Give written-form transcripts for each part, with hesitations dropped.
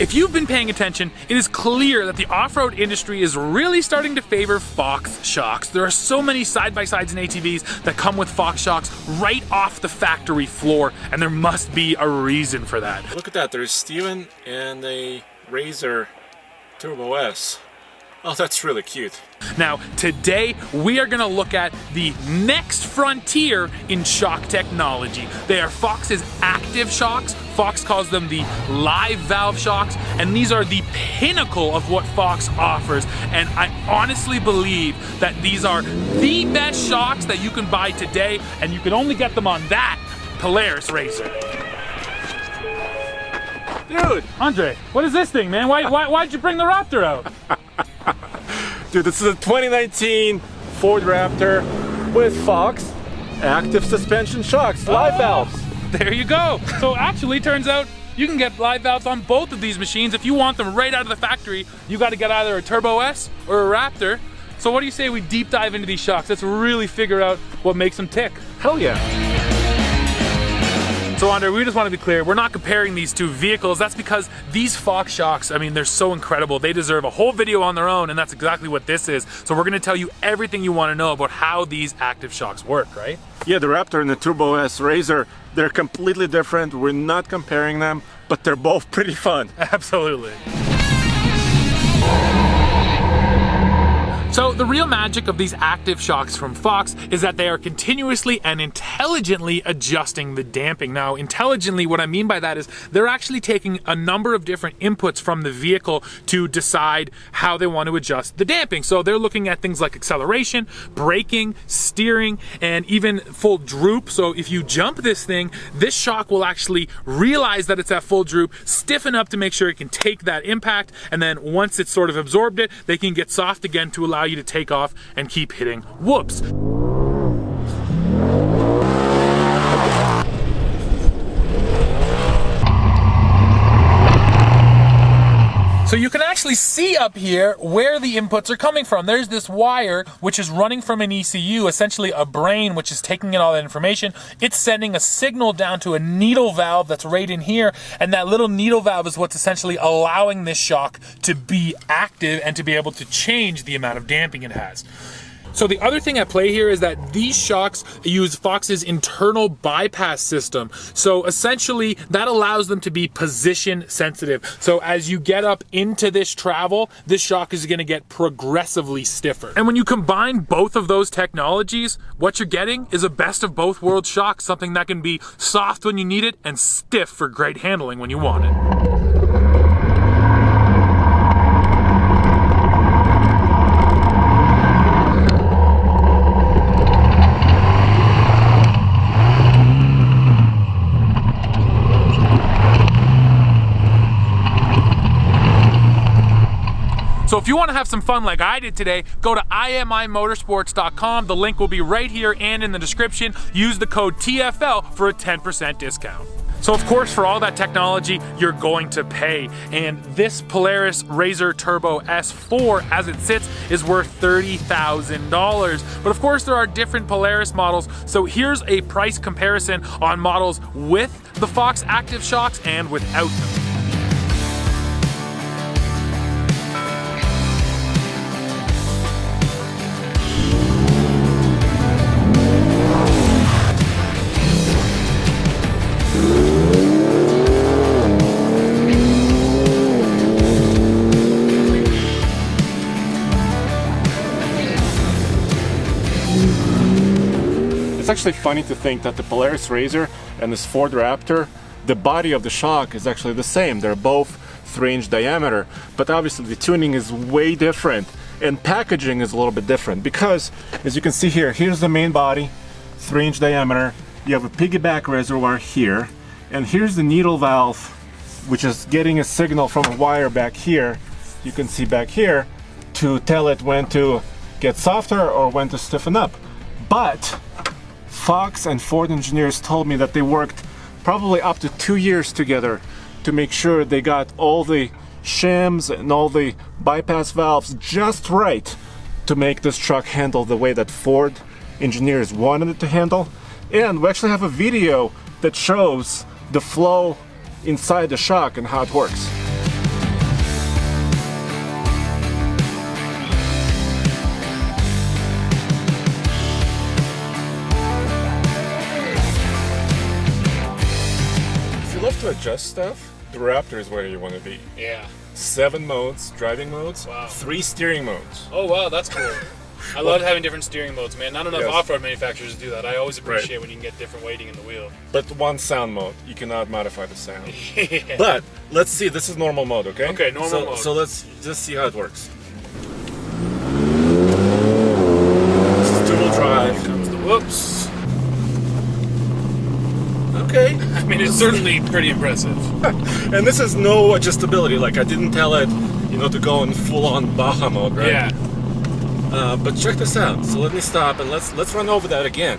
If you've been paying attention, it is clear that the off-road industry is really starting to favor Fox shocks. There are so many side-by-sides and ATVs that come with Fox shocks right off the factory floor, and there must be a reason for that. Look at that, there's Steven and a RZR Turbo S. Oh, that's really cute. Now, today we are gonna look at the next frontier in shock technology. They are Fox's active shocks. Fox calls them the live valve shocks, and these are the pinnacle of what Fox offers. And I honestly believe that these are the best shocks that you can buy today, and you can only get them on that Polaris RZR. Dude, Andre, what is this thing, man? Why'd you bring the Raptor out? Dude, this is a 2019 Ford Raptor with Fox active suspension shocks, live valves. There you go. So actually, turns out you can get live valves on both of these machines. If you want them right out of the factory, you got to get either a Turbo S or a Raptor. So what do you say we deep dive into these shocks? Let's really figure out what makes them tick. Hell yeah. So Andre, we just want to be clear, we're not comparing these two vehicles. That's because these Fox shocks, I mean, they're so incredible. They deserve a whole video on their own, and that's exactly what this is. So we're going to tell you everything you want to know about how these active shocks work, right? Yeah, the Raptor and the Turbo S RZR, they're completely different. We're not comparing them, but they're both pretty fun. Absolutely. So the real magic of these active shocks from Fox is that they are continuously and intelligently adjusting the damping. Now, intelligently, what I mean by that is they're actually taking a number of different inputs from the vehicle to decide how they want to adjust the damping. So they're looking at things like acceleration, braking, steering, and even full droop. So if you jump this thing, this shock will actually realize that it's at full droop, stiffen up to make sure it can take that impact, and then once it's sort of absorbed it, they can get soft again to allow you to take off and keep hitting whoops. So you can actually see up here where the inputs are coming from. There's this wire which is running from an ECU, essentially a brain which is taking in all that information. It's sending a signal down to a needle valve that's right in here, and that little needle valve is what's essentially allowing this shock to be active and to be able to change the amount of damping it has. So the other thing at play here is that these shocks use Fox's internal bypass system. So essentially that allows them to be position sensitive. So as you get up into this travel, this shock is gonna get progressively stiffer. And when you combine both of those technologies, what you're getting is a best of both worlds shock, something that can be soft when you need it and stiff for great handling when you want it. So if you want to have some fun like I did today, go to imimotorsports.com. The link will be right here and in the description. Use the code TFL for a 10% discount. So of course, for all that technology, you're going to pay. And this Polaris RZR Turbo S4, as it sits, is worth $30,000. But of course, there are different Polaris models. So here's a price comparison on models with the Fox active shocks and without them. It's actually funny to think that the Polaris RZR and this Ford Raptor, the body of the shock is actually the same. They're both 3-inch diameter, but obviously the tuning is way different and packaging is a little bit different because, as you can see here, here's the main body, 3-inch diameter. You have a piggyback reservoir here, and here's the needle valve, which is getting a signal from a wire back here. You can see back here to tell it when to get softer or when to stiffen up. But Fox and Ford engineers told me that they worked probably up to 2 years together to make sure they got all the shims and all the bypass valves just right to make this truck handle the way that Ford engineers wanted it to handle. And we actually have a video that shows the flow inside the shock and how it works. to adjust stuff, the Raptor is where you want to be. Yeah. 7 modes, driving modes, Wow. 3 steering modes. Oh wow, that's cool. I love having different steering modes, man. Not enough Yes. off-road manufacturers do that. I always appreciate when you can get different weighting in the wheel. But 1 sound mode, you cannot modify the sound. Yeah. But let's see, this is normal mode, okay? Okay, normal mode. So let's just see how it works. This is 2-wheel drive. Here comes the whoops. Okay. I mean, it's certainly pretty impressive. And this is no adjustability. Like, I didn't tell it, to go in full-on Baja mode, right? Yeah. But check this out. So let me stop and let's run over that again.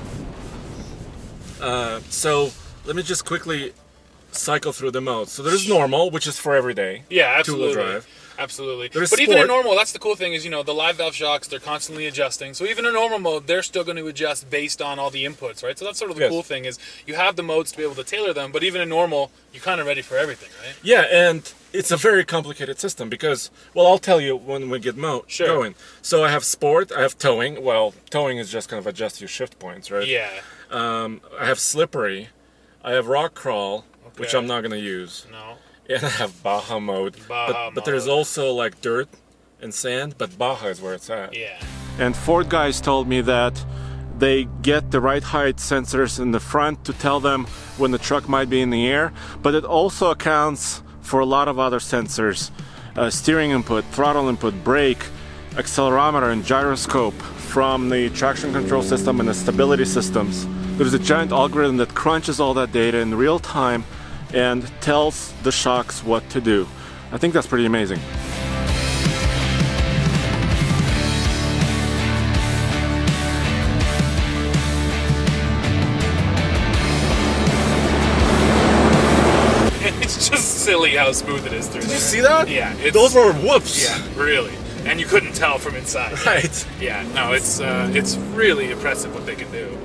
So let me just quickly cycle through the modes. So there's normal, which is for every day. Yeah, 2-wheel absolutely. drive. Absolutely. There's But even in sport. normal, that's the cool thing is, the live valve shocks, they're constantly adjusting. So even in normal mode, they're still going to adjust based on all the inputs, right? So that's sort of the Yes. cool thing is you have the modes to be able to tailor them, but even in normal, you're kind of ready for everything, right? Yeah, and it's a very complicated system because, well, I'll tell you when we get Sure. going. So I have sport, I have towing. Well, towing is just kind of adjust your shift points, right? Yeah. I have slippery. I have rock crawl, which Okay. I'm not going to use. No. And I have Baja mode. Baja but there's mode. also like dirt and sand, but Baja is where it's at. Yeah. And Ford guys told me that they get the right height sensors in the front to tell them when the truck might be in the air, but it also accounts for a lot of other sensors. Steering input, throttle input, brake, accelerometer and gyroscope from the traction control system and the stability systems. There's a giant algorithm that crunches all that data in real time and tells the shocks what to do. I think that's pretty amazing. It's just silly how smooth it is through Did you there. see that? Yeah. It's, Those were whoops. Yeah, really. And you couldn't tell from inside. Right. Yeah, no, it's really impressive what they can do.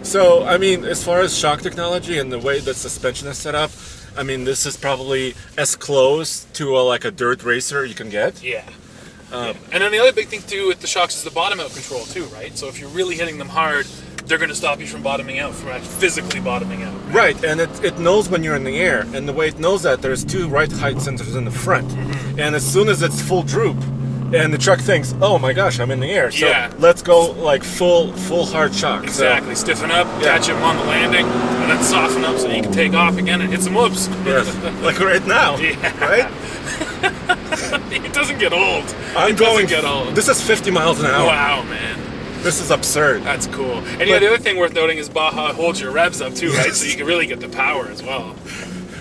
So, I mean, as far as shock technology and the way the suspension is set up, I mean, this is probably as close to like a dirt racer you can get. Yeah. Yeah. And then the other big thing too with the shocks is the bottom out control too, right? So if you're really hitting them hard, they're going to stop you from bottoming out, from actually physically bottoming out. Right, and it knows when you're in the air, and the way it knows that, there's 2 right height sensors in the front. And as soon as it's full droop, and the truck thinks, oh my gosh, I'm in the air, so Yeah. let's go like full hard shock. Exactly. Stiffen up, catch them on the landing, and then soften up so you can take off again and hit some whoops. So, yes, like right now, Yeah. right? It doesn't get old. I'm it going, doesn't get old. this is 50 miles an hour. Wow, man. This is absurd. That's cool. And yeah, the other thing worth noting is Baja holds your revs up too, right? So you can really get the power as well.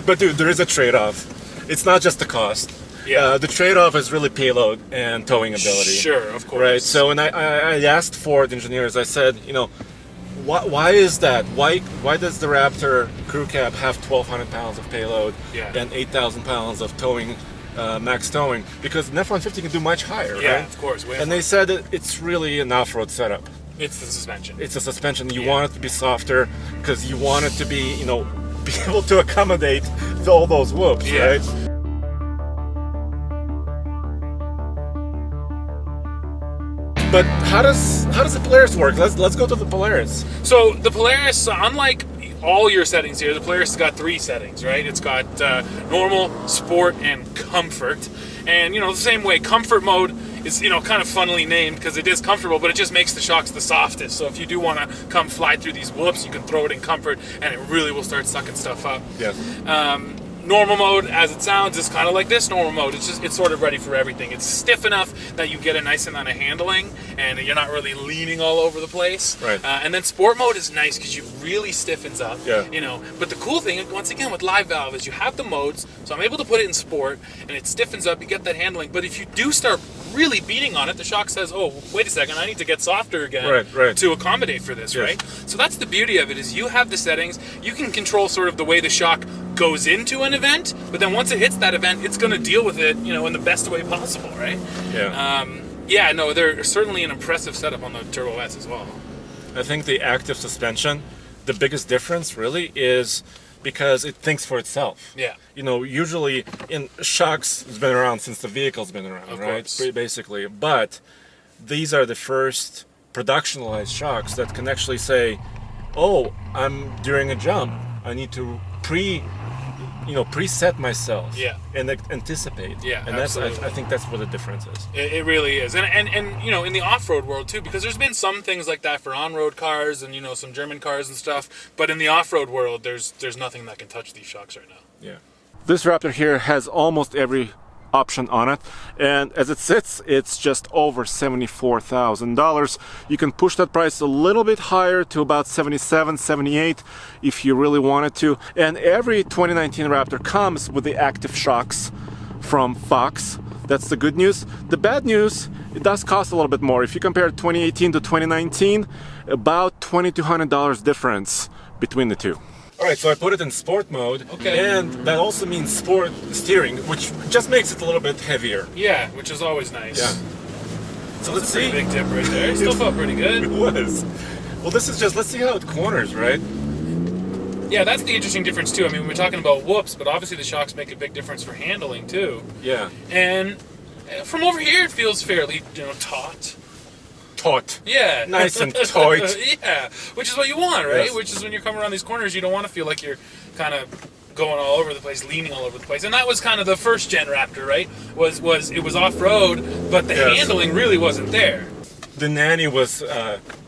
But dude, there is a trade-off. It's not just the cost. Yeah. The trade-off is really payload and towing ability. Sure, of course. Right. So, and I asked Ford engineers. I said, why is that? Why does the Raptor crew cab have 1,200 pounds of payload and 8,000 pounds of towing, max towing? Because an F-150 can do much higher, Yeah, right? of course. And they said that it's really an off-road setup. It's the suspension. It's a suspension. You Yeah. want it to be softer because you want it to be, be able to accommodate all those whoops, Yeah. right? But how does the Polaris work? Let's go to the Polaris. So the Polaris, unlike all your settings here, the Polaris has got 3 settings, right? It's got normal, sport, and comfort. And the same way, comfort mode is kind of funnily named because it is comfortable, but it just makes the shocks the softest. So if you do want to come fly through these whoops, you can throw it in comfort, and it really will start sucking stuff up. Yes. Normal mode, as it sounds, is kind of like this normal mode. It's sort of ready for everything. It's stiff enough that you get a nice amount of handling, and you're not really leaning all over the place. Right. And then sport mode is nice because you really stiffens up. Yeah. But the cool thing, once again, with live valve is you have the modes, so I'm able to put it in sport, and it stiffens up. You get that handling. But if you do start really beating on it, the shock says, "Oh, wait a second, I need to get softer again Right. to accommodate for this." Yes. Right. So that's the beauty of it is you have the settings. You can control sort of the way the shock goes into an event, but then once it hits that event, it's going to deal with it, in the best way possible, right? Yeah. No, they're certainly an impressive setup on the Turbo S as well. I think the active suspension, the biggest difference really is because it thinks for itself. Yeah. Usually in shocks has been around since the vehicle's been around, Of right? course. Basically. But these are the first productionalized shocks that can actually say, oh, I'm during a jump. I need to preset myself. Yeah. And anticipate. Yeah, and that's I absolutely. think that's what the difference is. It really is, and in the off-road world too, because there's been some things like that for on-road cars and some German cars and stuff, but in the off-road world, there's nothing that can touch these shocks right now. Yeah. This Raptor here has almost every option on it, and as it sits, it's just over $74,000. You can push that price a little bit higher to about 77, 78 if you really wanted to. And every 2019 Raptor comes with the active shocks from Fox. That's the good news. The bad news, it does cost a little bit more. If you compare 2018 to 2019, about $2,200 difference between the two. All right, so I put it in sport mode, Okay. and that also means sport steering, which just makes it a little bit heavier. Yeah, which is always nice. Yeah. So let's see. Big tip right there. It still felt pretty It good. was. Well, this is just, let's see how it corners, right? Yeah, that's the interesting difference too. I mean, we're talking about whoops, but obviously the shocks make a big difference for handling too. Yeah. And from over here, it feels fairly, taut. Taut. Yeah. Nice and tight. Yeah, which is what you want, right? Yes. Which is when you're coming around these corners, you don't want to feel like you're kind of going all over the place, leaning all over the place. And that was kind of the first gen Raptor, right? It was off-road, but the Yes. handling really wasn't there. The nanny was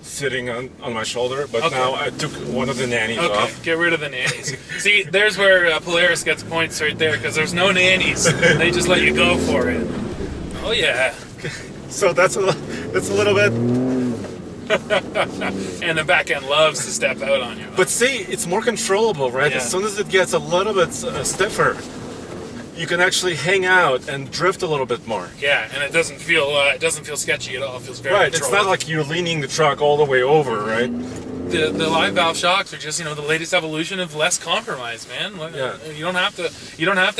sitting on my shoulder, but Okay. now I took one of the nannies Okay, off. get rid of the nannies. See, there's where Polaris gets points right there, because there's no nannies. They just let you go for it. Oh yeah. So that's a little bit. And the back end loves to step out on you. But see, it's more controllable, right? Yeah. As soon as it gets a little bit stiffer, you can actually hang out and drift a little bit more. Yeah, and it doesn't feel sketchy at all. It feels very Right, it's controlled. not like you're leaning the truck all the way over, right? The live valve shocks are just the latest evolution of less compromise, man. Yeah. You don't have to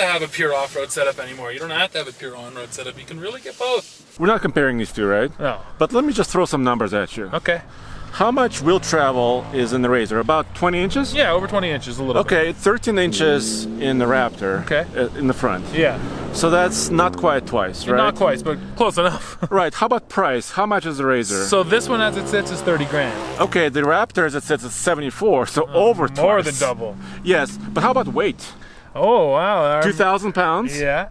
have a pure off-road setup anymore. You don't have to have a pure on-road setup. You can really get both. We're not comparing these two, right? No. But let me just throw some numbers at you. Okay. How much wheel travel is in the RZR? About 20 inches? Yeah, over 20 inches, a little bit. Okay, 13 inches in the Raptor. Okay. In the front. Yeah. So that's not quite twice, right? Not quite, but close enough. Right. How about price? How much is the RZR? So this one, as it sits, is 30 grand. Okay, the Raptor as it sits is 74, so over twice. More than double. Yes, but how about weight? Oh, wow. 2,000 pounds? Yeah.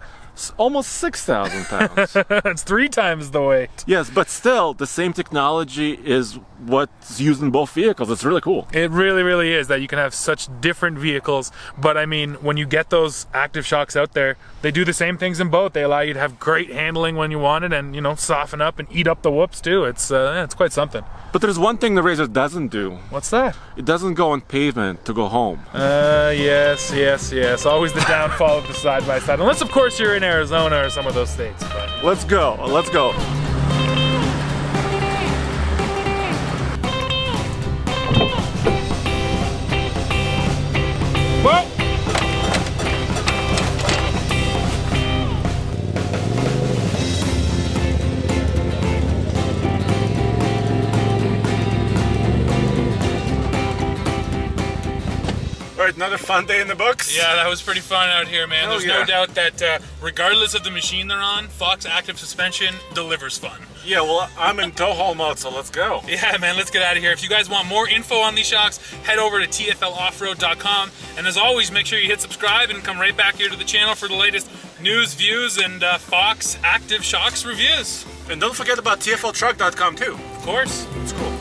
Almost 6,000 pounds. It's 3 times the weight. Yes, but still, the same technology is what's used in both vehicles. It's really cool. It really, really is that you can have such different vehicles. But I mean, when you get those active shocks out there, they do the same things in both. They allow you to have great handling when you want it, and soften up and eat up the whoops too. It's quite something. But there's one thing the RZR doesn't do. What's that? It doesn't go on pavement to go home. Yes. Always the downfall of the side by side, unless of course you're in Arizona or some of those states. But Let's go. well. All right, another fun day in the books. Yeah, that was pretty fun out here, man. Hell There's yeah. no doubt that regardless of the machine they're on, Fox Active Suspension delivers fun. Yeah, well, I'm in tow haul mode, so let's go. Yeah, man, let's get out of here. If you guys want more info on these shocks, head over to tfloffroad.com. And as always, make sure you hit subscribe and come right back here to the channel for the latest news, views, and Fox Active Shocks reviews. And don't forget about tfltruck.com too. Of course. It's cool.